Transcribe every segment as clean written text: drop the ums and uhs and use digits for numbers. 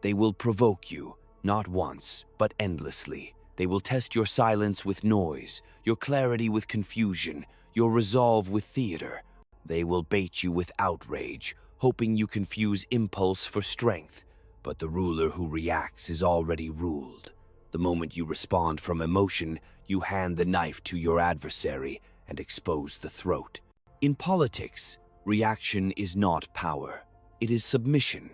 They will provoke you, not once, but endlessly. They will test your silence with noise, your clarity with confusion, your resolve with theater. They will bait you with outrage, hoping you confuse impulse for strength. But the ruler who reacts is already ruled. The moment you respond from emotion, you hand the knife to your adversary and expose the throat. In politics, reaction is not power. It is submission.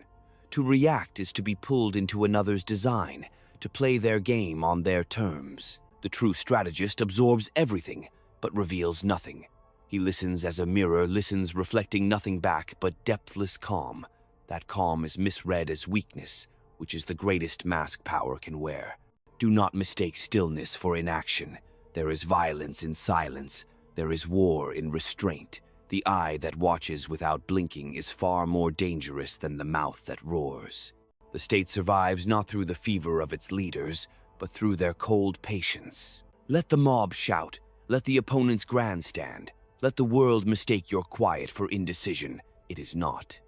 To react is to be pulled into another's design, to play their game on their terms. The true strategist absorbs everything, but reveals nothing. He listens as a mirror listens, reflecting nothing back but depthless calm. That calm is misread as weakness, which is the greatest mask power can wear. Do not mistake stillness for inaction. There is violence in silence. There is war in restraint. The eye that watches without blinking is far more dangerous than the mouth that roars. The state survives not through the fever of its leaders, but through their cold patience. Let the mob shout. Let the opponents grandstand. Let the world mistake your quiet for indecision. It is not.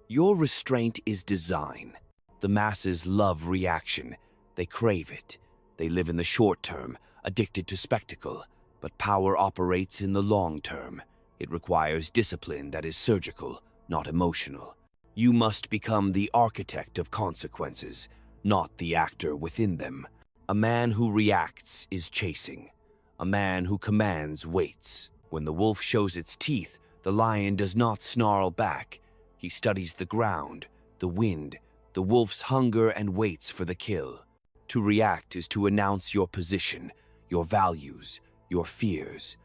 Your restraint is design. The masses love reaction. They crave it. They live in the short term, addicted to spectacle. But power operates in the long term. It requires discipline that is surgical, not emotional. You must become the architect of consequences, not the actor within them. A man who reacts is chasing. A man who commands waits. When the wolf shows its teeth, the lion does not snarl back. He studies the ground, the wind, the wolf's hunger and waits for the kill. To react is to announce your position, your values, your fears.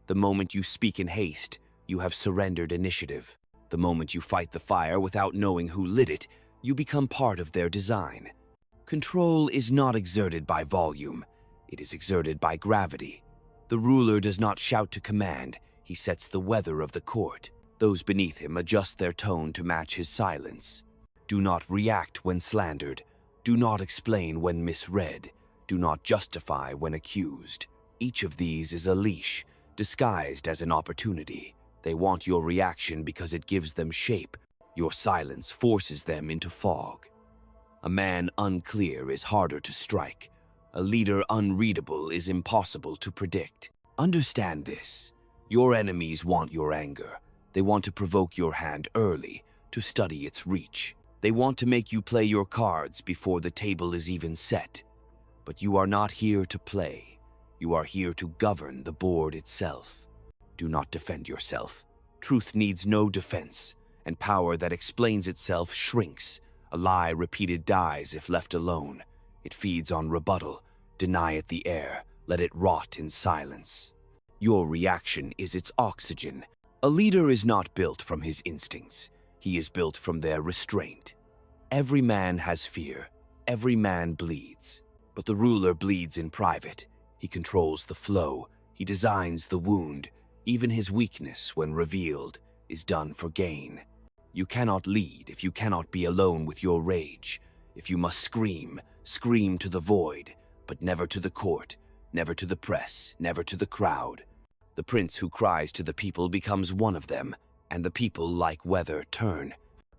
The moment you speak in haste, you have surrendered initiative. The moment you fight the fire without knowing who lit it, you become part of their design. Control is not exerted by volume. It is exerted by gravity. The ruler does not shout to command. He sets the weather of the court. Those beneath him adjust their tone to match his silence. Do not react when slandered. Do not explain when misread. Do not justify when accused. Each of these is a leash, disguised as an opportunity. They want your reaction because it gives them shape. Your silence forces them into fog. A man unclear is harder to strike. A leader unreadable is impossible to predict. Understand this. Your enemies want your anger. They want to provoke your hand early, to study its reach. They want to make you play your cards before the table is even set. But you are not here to play. You are here to govern the board itself. Do not defend yourself. Truth needs no defense, and power that explains itself shrinks. A lie repeated dies if left alone. It feeds on rebuttal. Deny it the air. Let it rot in silence. Your reaction is its oxygen. A leader is not built from his instincts. He is built from their restraint. Every man has fear. Every man bleeds. But the ruler bleeds in private. He controls the flow. He designs the wound. Even his weakness, when revealed, is done for gain. You cannot lead if you cannot be alone with your rage. If you must scream, scream to the void, but never to the court, never to the press, never to the crowd. The prince who cries to the people becomes one of them, and the people, like weather, turn.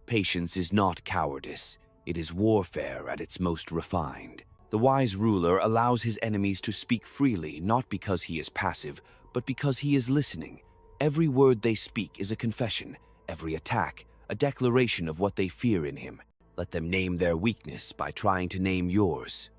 Patience is not cowardice. It is warfare at its most refined. The wise ruler allows his enemies to speak freely, not because he is passive, but because he is listening. Every word they speak is a confession, every attack, a declaration of what they fear in him. Let them name their weakness by trying to name yours.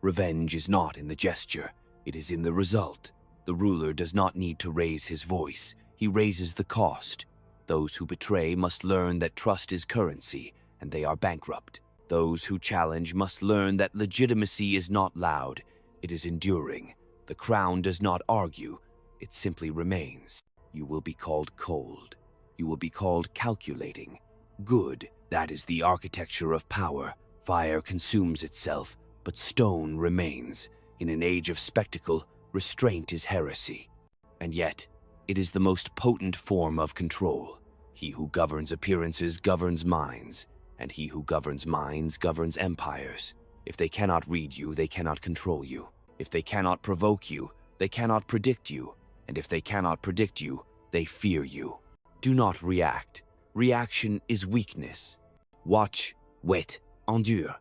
Revenge is not in the gesture, it is in the result. The ruler does not need to raise his voice, he raises the cost. Those who betray must learn that trust is currency, and they are bankrupt. Those who challenge must learn that legitimacy is not loud, it is enduring. The crown does not argue, it simply remains. You will be called cold. You will be called calculating. Good, that is the architecture of power. Fire consumes itself, but stone remains. In an age of spectacle, restraint is heresy. And yet, it is the most potent form of control. He who governs appearances governs minds, and he who governs minds governs empires. If they cannot read you, they cannot control you. If they cannot provoke you, they cannot predict you. And if they cannot predict you, they fear you. Do not react. Reaction is weakness. Watch, wait, endure.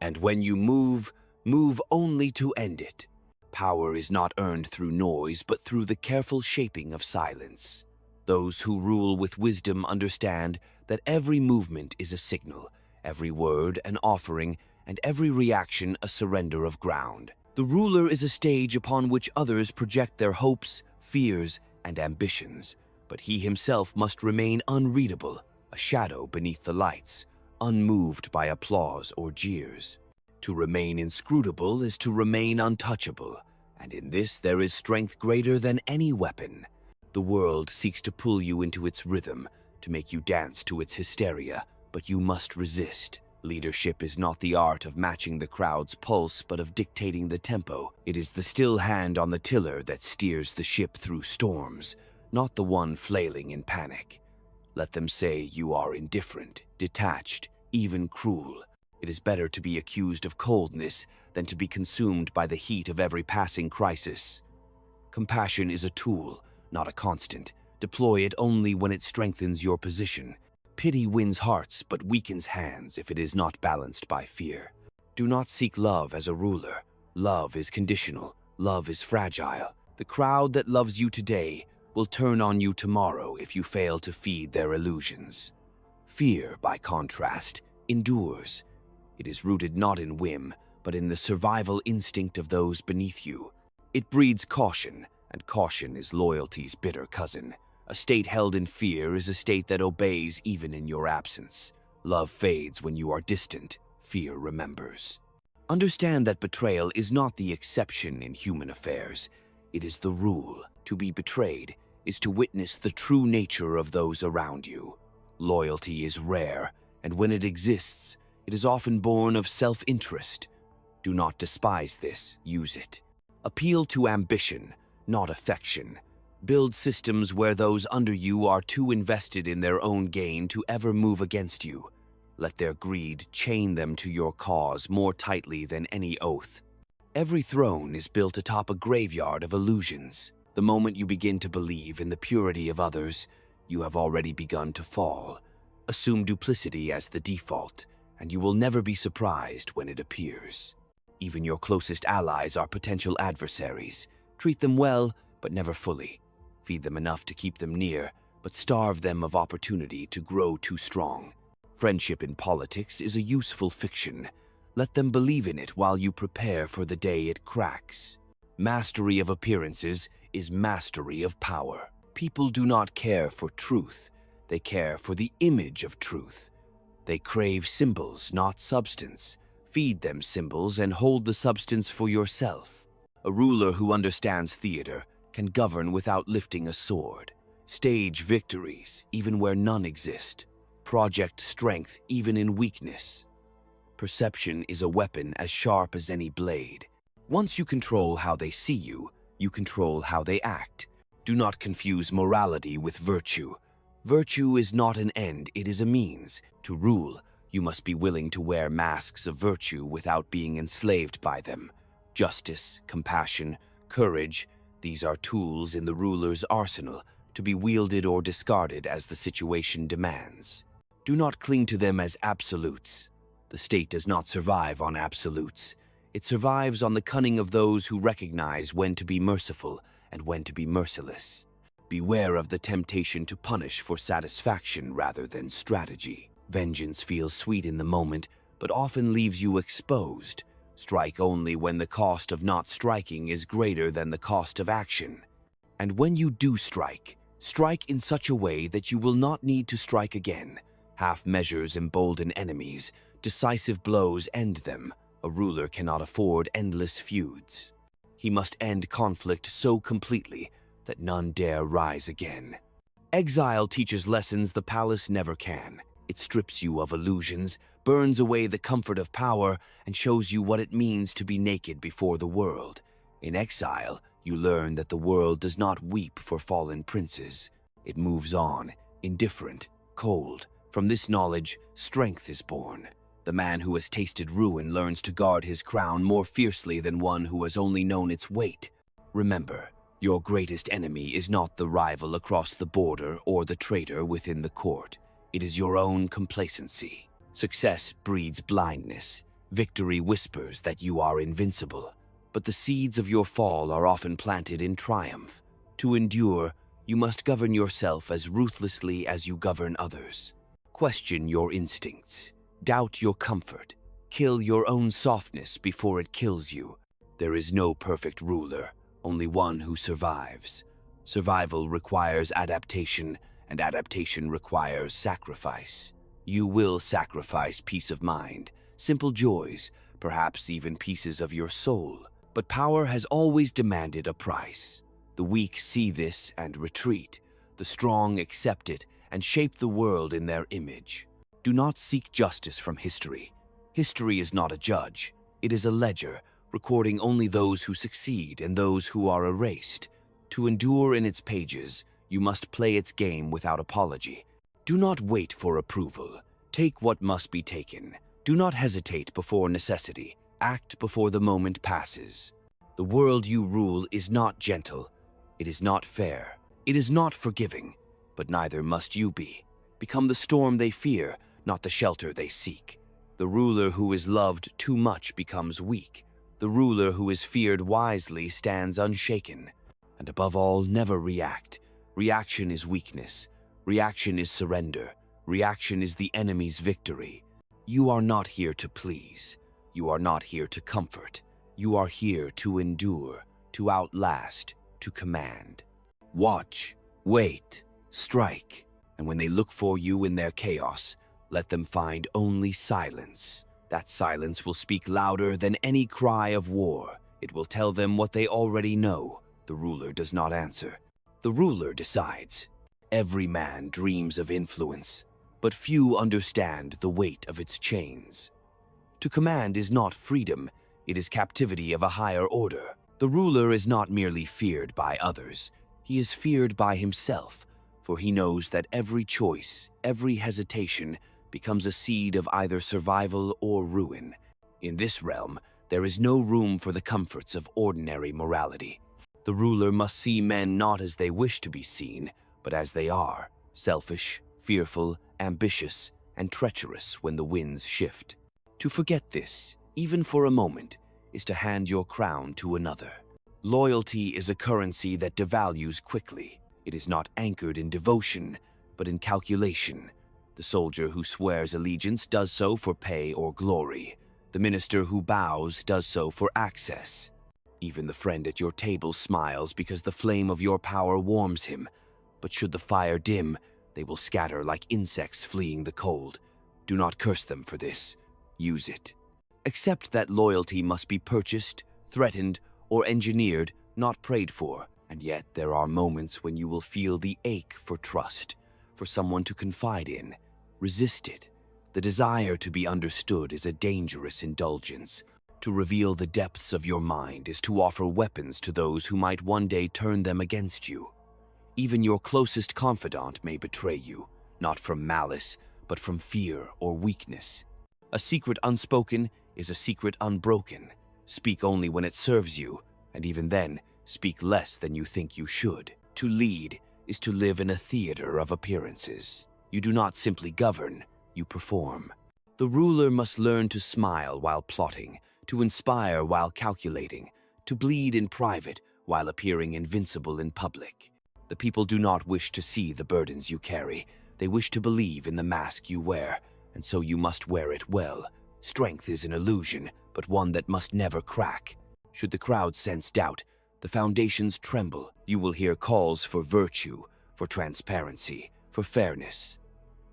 And when you move, move only to end it. Power is not earned through noise, but through the careful shaping of silence. Those who rule with wisdom understand that every movement is a signal, every word an offering, and every reaction a surrender of ground. The ruler is a stage upon which others project their hopes, fears, and ambitions, but he himself must remain unreadable, a shadow beneath the lights, unmoved by applause or jeers. To remain inscrutable is to remain untouchable, and in this there is strength greater than any weapon. The world seeks to pull you into its rhythm, to make you dance to its hysteria, but you must resist. Leadership is not the art of matching the crowd's pulse, but of dictating the tempo. It is the still hand on the tiller that steers the ship through storms, not the one flailing in panic. Let them say you are indifferent, detached, even cruel. It is better to be accused of coldness than to be consumed by the heat of every passing crisis. Compassion is a tool, not a constant. Deploy it only when it strengthens your position. Pity wins hearts but weakens hands if it is not balanced by fear. Do not seek love as a ruler. Love is conditional. Love is fragile. The crowd that loves you today will turn on you tomorrow if you fail to feed their illusions. Fear, by contrast, endures. It is rooted not in whim, but in the survival instinct of those beneath you. It breeds caution, and caution is loyalty's bitter cousin. A state held in fear is a state that obeys even in your absence. Love fades when you are distant. Fear remembers. Understand that betrayal is not the exception in human affairs. It is the rule. To be betrayed is to witness the true nature of those around you. Loyalty is rare, and when it exists, it is often born of self-interest. Do not despise this, use it. Appeal to ambition, not affection. Build systems where those under you are too invested in their own gain to ever move against you. Let their greed chain them to your cause more tightly than any oath. Every throne is built atop a graveyard of illusions. The moment you begin to believe in the purity of others, you have already begun to fall. Assume duplicity as the default, and you will never be surprised when it appears. Even your closest allies are potential adversaries. Treat them well, but never fully. Feed them enough to keep them near, but starve them of opportunity to grow too strong. Friendship in politics is a useful fiction. Let them believe in it while you prepare for the day it cracks. Mastery of appearances is mastery of power. People do not care for truth. They care for the image of truth. They crave symbols, not substance. Feed them symbols and hold the substance for yourself. A ruler who understands theater can govern without lifting a sword. Stage victories, even where none exist. Project strength, even in weakness. Perception is a weapon as sharp as any blade. Once you control how they see you, you control how they act. Do not confuse morality with virtue. Virtue is not an end, it is a means. To rule, you must be willing to wear masks of virtue without being enslaved by them. Justice, compassion, courage, these are tools in the ruler's arsenal, to be wielded or discarded as the situation demands. Do not cling to them as absolutes. The state does not survive on absolutes. It survives on the cunning of those who recognize when to be merciful and when to be merciless. Beware of the temptation to punish for satisfaction rather than strategy. Vengeance feels sweet in the moment, but often leaves you exposed. Strike only when the cost of not striking is greater than the cost of action. And when you do strike, strike in such a way that you will not need to strike again. Half measures embolden enemies, decisive blows end them. A ruler cannot afford endless feuds. He must end conflict so completely that none dare rise again. Exile teaches lessons the palace never can. It strips you of illusions, burns away the comfort of power, and shows you what it means to be naked before the world. In exile, you learn that the world does not weep for fallen princes. It moves on, indifferent, cold. From this knowledge, strength is born. The man who has tasted ruin learns to guard his crown more fiercely than one who has only known its weight. Remember, your greatest enemy is not the rival across the border or the traitor within the court. It is your own complacency. Success breeds blindness. Victory whispers that you are invincible, but the seeds of your fall are often planted in triumph. To endure, you must govern yourself as ruthlessly as you govern others. Question your instincts. Doubt your comfort. Kill your own softness before it kills you. There is no perfect ruler, only one who survives. Survival requires adaptation, and adaptation requires sacrifice. You will sacrifice peace of mind, simple joys, perhaps even pieces of your soul. But power has always demanded a price. The weak see this and retreat. The strong accept it and shape the world in their image. Do not seek justice from history. History is not a judge. It is a ledger, recording only those who succeed and those who are erased. To endure in its pages, you must play its game without apology. Do not wait for approval. Take what must be taken. Do not hesitate before necessity. Act before the moment passes. The world you rule is not gentle. It is not fair. It is not forgiving. But neither must you be. Become the storm they fear, not the shelter they seek. The ruler who is loved too much becomes weak. The ruler who is feared wisely stands unshaken. And above all, never react. Reaction is weakness. Reaction is surrender. Reaction is the enemy's victory. You are not here to please. You are not here to comfort. You are here to endure, to outlast, to command. Watch, wait, strike, and when they look for you in their chaos, let them find only silence. That silence will speak louder than any cry of war. It will tell them what they already know. The ruler does not answer. The ruler decides. Every man dreams of influence, but few understand the weight of its chains. To command is not freedom, it is captivity of a higher order. The ruler is not merely feared by others, he is feared by himself, for he knows that every choice, every hesitation, becomes a seed of either survival or ruin. In this realm, there is no room for the comforts of ordinary morality. The ruler must see men not as they wish to be seen, but as they are, selfish, fearful, ambitious, and treacherous when the winds shift. To forget this, even for a moment, is to hand your crown to another. Loyalty is a currency that devalues quickly. It is not anchored in devotion, but in calculation. The soldier who swears allegiance does so for pay or glory. The minister who bows does so for access. Even the friend at your table smiles because the flame of your power warms him. But should the fire dim, they will scatter like insects fleeing the cold. Do not curse them for this. Use it. Accept that loyalty must be purchased, threatened, or engineered, not prayed for. And yet there are moments when you will feel the ache for trust, for someone to confide in. Resist it. The desire to be understood is a dangerous indulgence. To reveal the depths of your mind is to offer weapons to those who might one day turn them against you. Even your closest confidant may betray you, not from malice, but from fear or weakness. A secret unspoken is a secret unbroken. Speak only when it serves you, and even then, speak less than you think you should. To lead is to live in a theater of appearances. You do not simply govern, you perform. The ruler must learn to smile while plotting, to inspire while calculating, to bleed in private while appearing invincible in public. The people do not wish to see the burdens you carry. They wish to believe in the mask you wear, and so you must wear it well. Strength is an illusion, but one that must never crack. Should the crowd sense doubt, the foundations tremble. You will hear calls for virtue, for transparency, for fairness.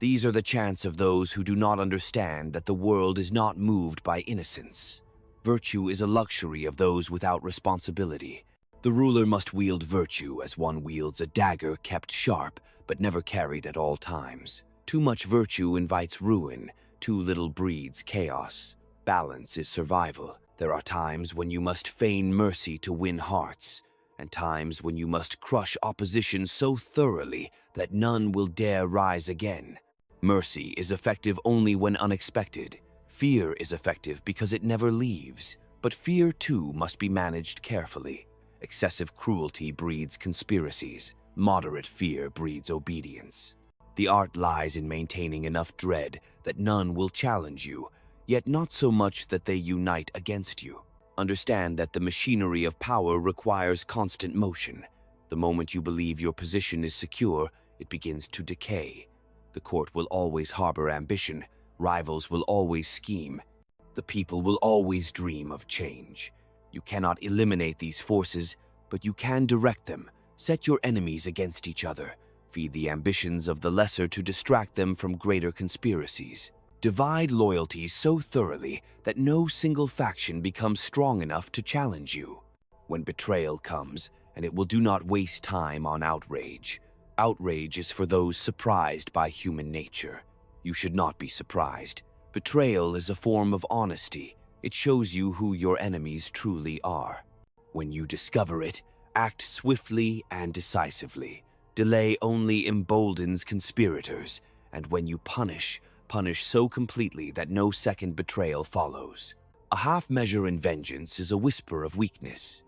These are the chants of those who do not understand that the world is not moved by innocence. Virtue is a luxury of those without responsibility. The ruler must wield virtue as one wields a dagger kept sharp, but never carried at all times. Too much virtue invites ruin, too little breeds chaos. Balance is survival. There are times when you must feign mercy to win hearts, and times when you must crush opposition so thoroughly that none will dare rise again. Mercy is effective only when unexpected. Fear is effective because it never leaves, but fear too must be managed carefully. Excessive cruelty breeds conspiracies. Moderate fear breeds obedience. The art lies in maintaining enough dread that none will challenge you, yet not so much that they unite against you. Understand that the machinery of power requires constant motion. The moment you believe your position is secure, it begins to decay. The court will always harbor ambition, rivals will always scheme, the people will always dream of change. You cannot eliminate these forces, but you can direct them. Set your enemies against each other. Feed the ambitions of the lesser to distract them from greater conspiracies. Divide loyalties so thoroughly that no single faction becomes strong enough to challenge you. When betrayal comes, and it will do not waste time on outrage. Outrage is for those surprised by human nature. You should not be surprised. Betrayal is a form of honesty. It shows you who your enemies truly are. When you discover it, act swiftly and decisively. Delay only emboldens conspirators, and when you punish so completely that no second betrayal follows. A half measure in vengeance is a whisper of weakness.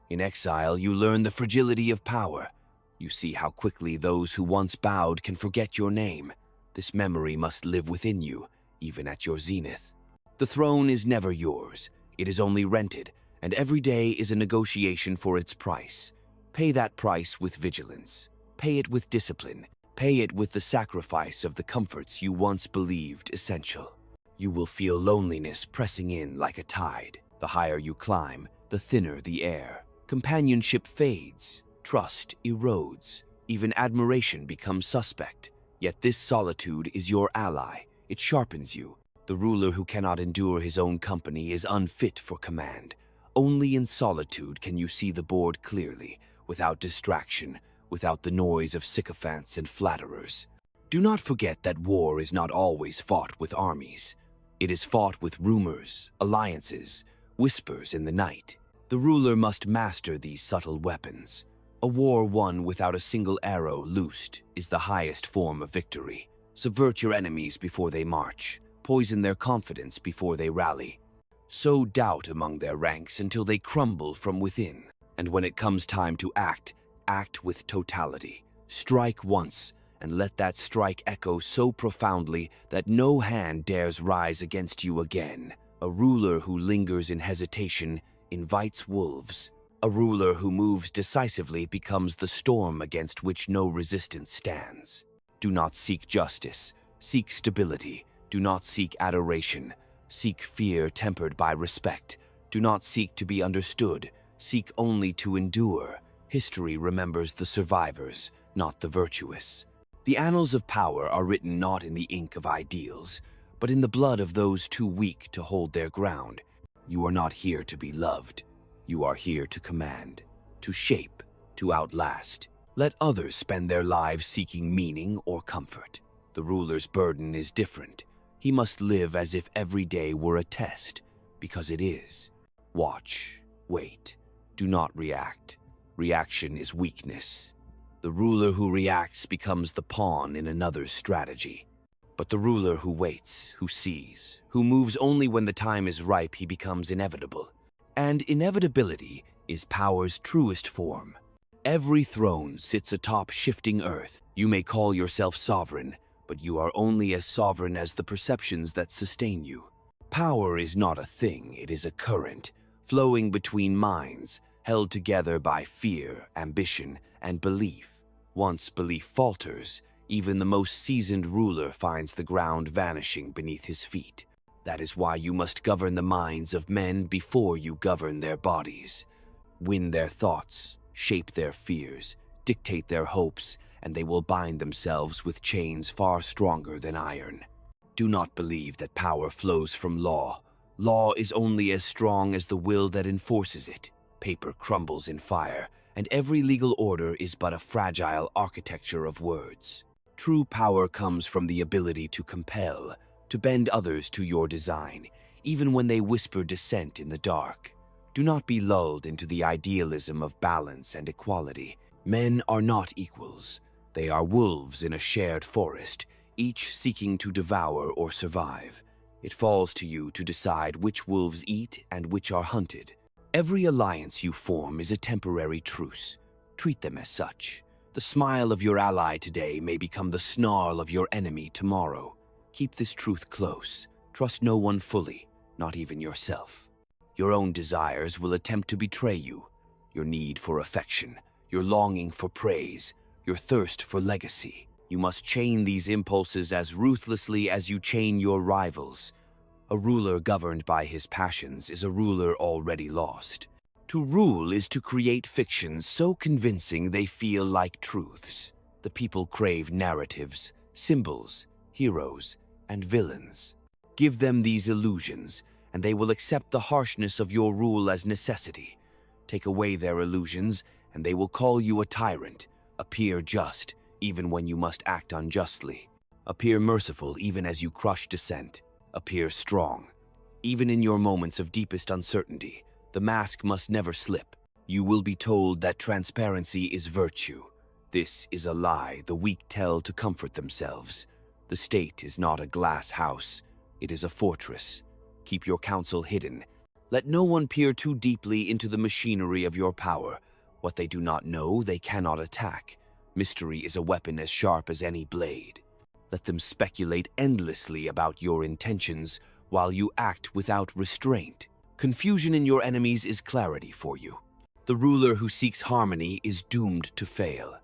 In exile, you learn the fragility of power. You see how quickly those who once bowed can forget your name. This memory must live within you, even at your zenith. The throne is never yours. It is only rented, and every day is a negotiation for its price. Pay that price with vigilance. Pay it with discipline. Pay it with the sacrifice of the comforts you once believed essential. You will feel loneliness pressing in like a tide. The higher you climb, the thinner the air. Companionship fades. Trust erodes. Even admiration becomes suspect. Yet this solitude is your ally. It sharpens you. The ruler who cannot endure his own company is unfit for command. Only in solitude can you see the board clearly, without distraction, without the noise of sycophants and flatterers. Do not forget that war is not always fought with armies. It is fought with rumors, alliances, whispers in the night. The ruler must master these subtle weapons. A war won without a single arrow loosed is the highest form of victory. Subvert your enemies before they march. Poison their confidence before they rally. Sow doubt among their ranks until they crumble from within. And when it comes time to act, act with totality. Strike once, and let that strike echo so profoundly that no hand dares rise against you again. A ruler who lingers in hesitation invites wolves. A ruler who moves decisively becomes the storm against which no resistance stands. Do not seek justice, seek stability. Do not seek adoration, seek fear tempered by respect. Do not seek to be understood, seek only to endure. History remembers the survivors, not the virtuous. The annals of power are written not in the ink of ideals, but in the blood of those too weak to hold their ground. You are not here to be loved. You are here to command, to shape, to outlast. Let others spend their lives seeking meaning or comfort. The ruler's burden is different. He must live as if every day were a test, because it is. Watch, wait, do not react. Reaction is weakness. The ruler who reacts becomes the pawn in another's strategy. But the ruler who waits, who sees, who moves only when the time is ripe, he becomes inevitable. And inevitability is power's truest form. Every throne sits atop shifting earth. You may call yourself sovereign, but you are only as sovereign as the perceptions that sustain you. Power is not a thing, it is a current, flowing between minds, held together by fear, ambition, and belief. Once belief falters, even the most seasoned ruler finds the ground vanishing beneath his feet. That is why you must govern the minds of men before you govern their bodies. Win their thoughts, shape their fears, dictate their hopes, and they will bind themselves with chains far stronger than iron. Do not believe that power flows from law. Law is only as strong as the will that enforces it. Paper crumbles in fire, and every legal order is but a fragile architecture of words. True power comes from the ability to compel, to bend others to your design, even when they whisper dissent in the dark. Do not be lulled into the idealism of balance and equality. Men are not equals. They are wolves in a shared forest, each seeking to devour or survive. It falls to you to decide which wolves eat and which are hunted. Every alliance you form is a temporary truce. Treat them as such. The smile of your ally today may become the snarl of your enemy tomorrow. Keep this truth close. Trust no one fully, not even yourself. Your own desires will attempt to betray you. Your need for affection, your longing for praise, your thirst for legacy. You must chain these impulses as ruthlessly as you chain your rivals. A ruler governed by his passions is a ruler already lost. To rule is to create fictions so convincing they feel like truths. The people crave narratives, symbols, heroes, and villains. Give them these illusions, and they will accept the harshness of your rule as necessity. Take away their illusions, and they will call you a tyrant. Appear just, even when you must act unjustly. Appear merciful, even as you crush dissent. Appear strong. Even in your moments of deepest uncertainty, the mask must never slip. You will be told that transparency is virtue. This is a lie the weak tell to comfort themselves. The state is not a glass house. It is a fortress. Keep your counsel hidden. Let no one peer too deeply into the machinery of your power. What they do not know, they cannot attack. Mystery is a weapon as sharp as any blade. Let them speculate endlessly about your intentions while you act without restraint. Confusion in your enemies is clarity for you. The ruler who seeks harmony is doomed to fail.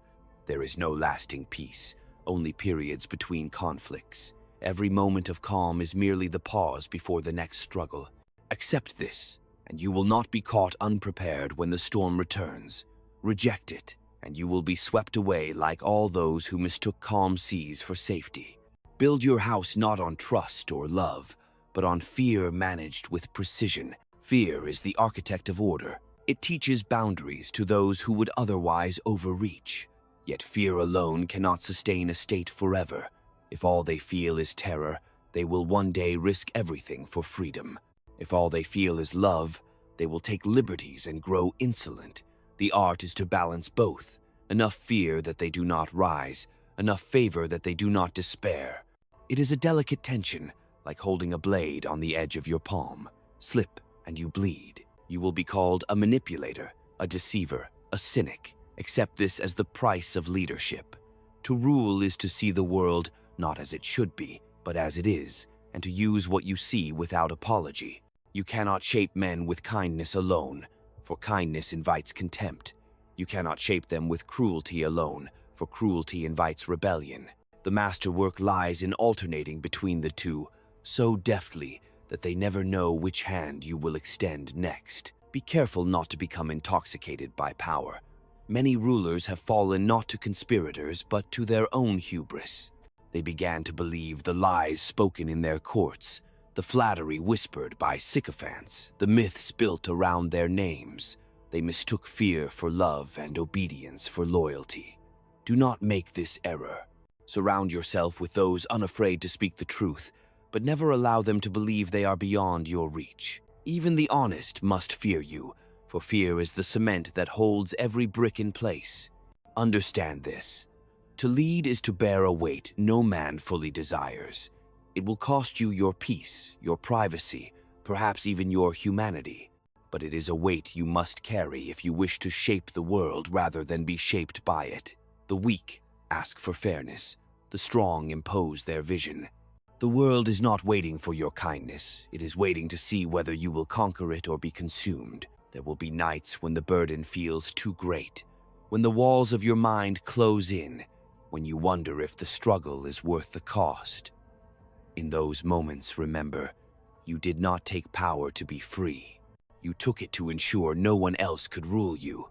There is no lasting peace, only periods between conflicts. Every moment of calm is merely the pause before the next struggle. Accept this, and you will not be caught unprepared when the storm returns. Reject it, and you will be swept away like all those who mistook calm seas for safety. Build your house not on trust or love, but on fear managed with precision. Fear is the architect of order. It teaches boundaries to those who would otherwise overreach. Yet fear alone cannot sustain a state forever. If all they feel is terror, they will one day risk everything for freedom. If all they feel is love, they will take liberties and grow insolent. The art is to balance both. Enough fear that they do not rise, enough favor that they do not despair. It is a delicate tension, like holding a blade on the edge of your palm. Slip, and you bleed. You will be called a manipulator, a deceiver, a cynic. Accept this as the price of leadership. To rule is to see the world not as it should be, but as it is, and to use what you see without apology. You cannot shape men with kindness alone, for kindness invites contempt. You cannot shape them with cruelty alone, for cruelty invites rebellion. The masterwork lies in alternating between the two, so deftly that they never know which hand you will extend next. Be careful not to become intoxicated by power. Many rulers have fallen not to conspirators, but to their own hubris. They began to believe the lies spoken in their courts, the flattery whispered by sycophants, the myths built around their names. They mistook fear for love and obedience for loyalty. Do not make this error. Surround yourself with those unafraid to speak the truth, but never allow them to believe they are beyond your reach. Even the honest must fear you, for fear is the cement that holds every brick in place. Understand this. To lead is to bear a weight no man fully desires. It will cost you your peace, your privacy, perhaps even your humanity. But it is a weight you must carry if you wish to shape the world rather than be shaped by it. The weak ask for fairness. The strong impose their vision. The world is not waiting for your kindness. It is waiting to see whether you will conquer it or be consumed. There will be nights when the burden feels too great, when the walls of your mind close in, when you wonder if the struggle is worth the cost. In those moments, remember, you did not take power to be free. You took it to ensure no one else could rule you.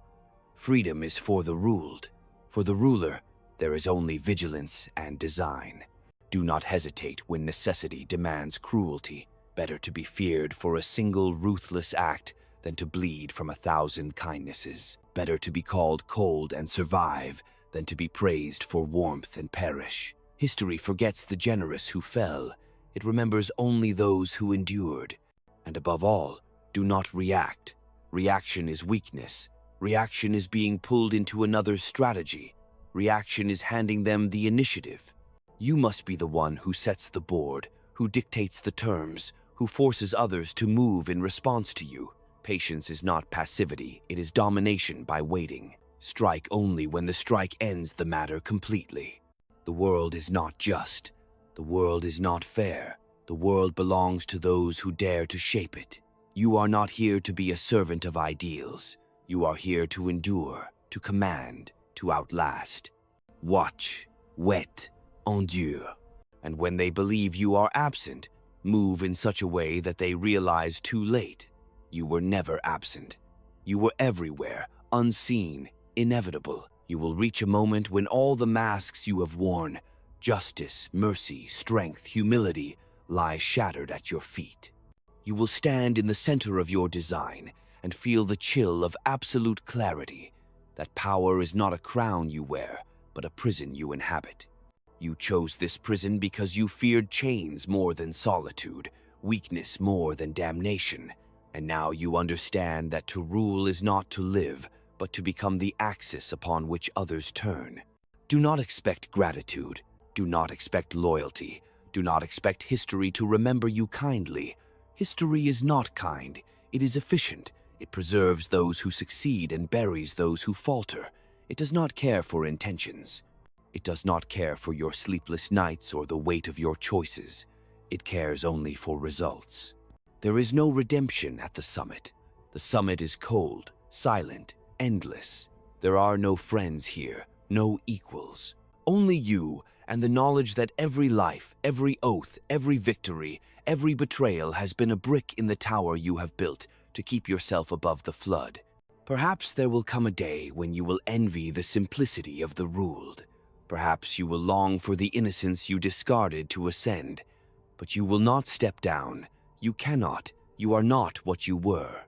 Freedom is for the ruled. For the ruler, there is only vigilance and design. Do not hesitate when necessity demands cruelty. Better to be feared for a single ruthless act than to bleed from 1,000 kindnesses. Better to be called cold and survive than to be praised for warmth and perish. History forgets the generous who fell. It remembers only those who endured. And above all, do not react. Reaction is weakness. Reaction is being pulled into another's strategy. Reaction is handing them the initiative. You must be the one who sets the board, who dictates the terms, who forces others to move in response to you. Patience is not passivity, it is domination by waiting. Strike only when the strike ends the matter completely. The world is not just. The world is not fair. The world belongs to those who dare to shape it. You are not here to be a servant of ideals. You are here to endure, to command, to outlast. Watch, wait, endure. And when they believe you are absent, move in such a way that they realize too late. You were never absent. You were everywhere, unseen, inevitable. You will reach a moment when all the masks you have worn, justice, mercy, strength, humility, lie shattered at your feet. You will stand in the center of your design and feel the chill of absolute clarity that power is not a crown you wear, but a prison you inhabit. You chose this prison because you feared chains more than solitude, weakness more than damnation, and now you understand that to rule is not to live, but to become the axis upon which others turn. Do not expect gratitude. Do not expect loyalty. Do not expect history to remember you kindly. History is not kind. It is efficient. It preserves those who succeed and buries those who falter. It does not care for intentions. It does not care for your sleepless nights or the weight of your choices. It cares only for results. There is no redemption at the summit. The summit is cold, silent, endless. There are no friends here, no equals. Only you and the knowledge that every life, every oath, every victory, every betrayal has been a brick in the tower you have built to keep yourself above the flood. Perhaps there will come a day when you will envy the simplicity of the ruled. Perhaps you will long for the innocence you discarded to ascend. But you will not step down. You cannot. You are not what you were.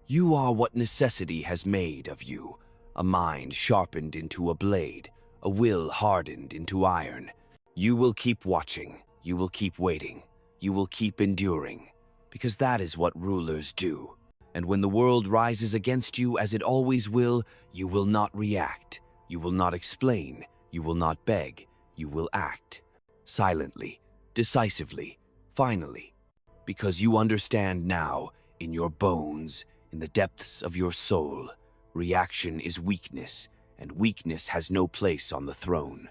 You are what necessity has made of you, a mind sharpened into a blade, a will hardened into iron. You will keep watching. You will keep waiting. You will keep enduring, because that is what rulers do. And when the world rises against you, as it always will, you will not react. You will not explain. You will not beg. You will act. Silently, decisively, finally. Because you understand now, in your bones, in the depths of your soul, reaction is weakness, and weakness has no place on the throne.